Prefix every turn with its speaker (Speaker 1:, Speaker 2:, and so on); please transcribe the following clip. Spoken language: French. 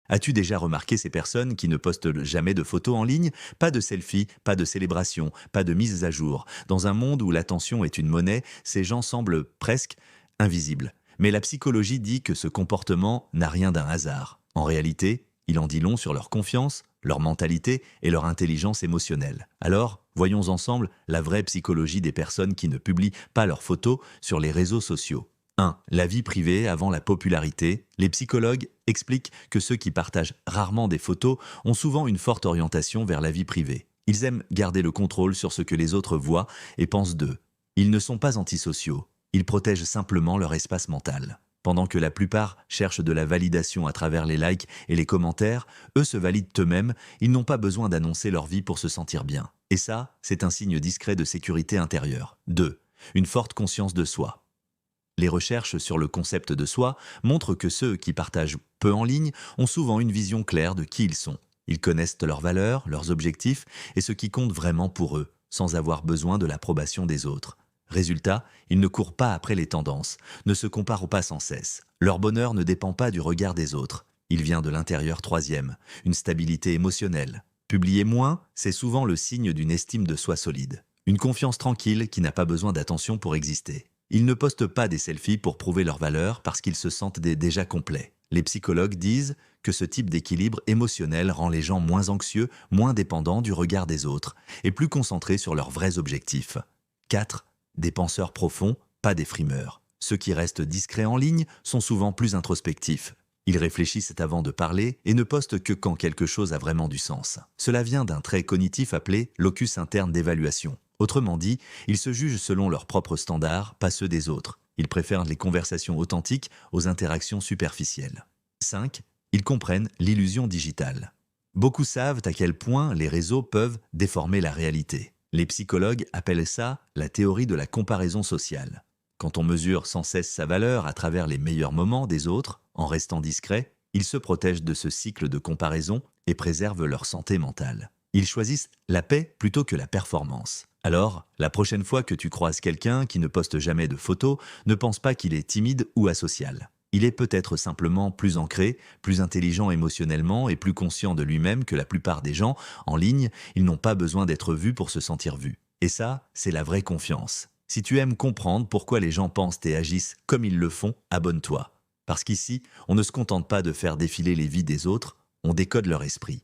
Speaker 1: As-tu déjà remarqué ces personnes qui ne postent jamais de photos en ligne? Pas de selfies, pas de célébration, pas de mise à jour. Dans un monde où l'attention est une monnaie, ces gens semblent presque invisibles. Mais la psychologie dit que ce comportement n'a rien d'un hasard. En réalité, il en dit long sur leur confiance, leur mentalité et leur intelligence émotionnelle. Alors, voyons ensemble la vraie psychologie des personnes qui ne publient pas leurs photos sur les réseaux sociaux. 1. La vie privée avant la popularité. Les psychologues expliquent que ceux qui partagent rarement des photos ont souvent une forte orientation vers la vie privée. Ils aiment garder le contrôle sur ce que les autres voient et pensent d'eux. Ils ne sont pas antisociaux. Ils protègent simplement leur espace mental. Pendant que la plupart cherchent de la validation à travers les likes et les commentaires, eux se valident eux-mêmes, ils n'ont pas besoin d'annoncer leur vie pour se sentir bien. Et ça, c'est un signe discret de sécurité intérieure. 2. Une forte conscience de soi. Les recherches sur le concept de soi montrent que ceux qui partagent peu en ligne ont souvent une vision claire de qui ils sont. Ils connaissent leurs valeurs, leurs objectifs et ce qui compte vraiment pour eux, sans avoir besoin de l'approbation des autres. Résultat, ils ne courent pas après les tendances, ne se comparent pas sans cesse. Leur bonheur ne dépend pas du regard des autres. Il vient de l'intérieur. 3e, une stabilité émotionnelle. Publier moins, c'est souvent le signe d'une estime de soi solide. Une confiance tranquille qui n'a pas besoin d'attention pour exister. Ils ne postent pas des selfies pour prouver leur valeur parce qu'ils se sentent déjà complets. Les psychologues disent que ce type d'équilibre émotionnel rend les gens moins anxieux, moins dépendants du regard des autres et plus concentrés sur leurs vrais objectifs. 4. Des penseurs profonds, pas des frimeurs. Ceux qui restent discrets en ligne sont souvent plus introspectifs. Ils réfléchissent avant de parler et ne postent que quand quelque chose a vraiment du sens. Cela vient d'un trait cognitif appelé locus interne d'évaluation. Autrement dit, ils se jugent selon leurs propres standards, pas ceux des autres. Ils préfèrent les conversations authentiques aux interactions superficielles. 5. Ils comprennent l'illusion digitale. Beaucoup savent à quel point les réseaux peuvent déformer la réalité. Les psychologues appellent ça la théorie de la comparaison sociale. Quand on mesure sans cesse sa valeur à travers les meilleurs moments des autres, en restant discret, ils se protègent de ce cycle de comparaison et préservent leur santé mentale. Ils choisissent la paix plutôt que la performance. Alors, la prochaine fois que tu croises quelqu'un qui ne poste jamais de photos, ne pense pas qu'il est timide ou asocial. Il est peut-être simplement plus ancré, plus intelligent émotionnellement et plus conscient de lui-même que la plupart des gens. En ligne, ils n'ont pas besoin d'être vus pour se sentir vus. Et ça, c'est la vraie confiance. Si tu aimes comprendre pourquoi les gens pensent et agissent comme ils le font, abonne-toi. Parce qu'ici, on ne se contente pas de faire défiler les vies des autres, on décode leur esprit.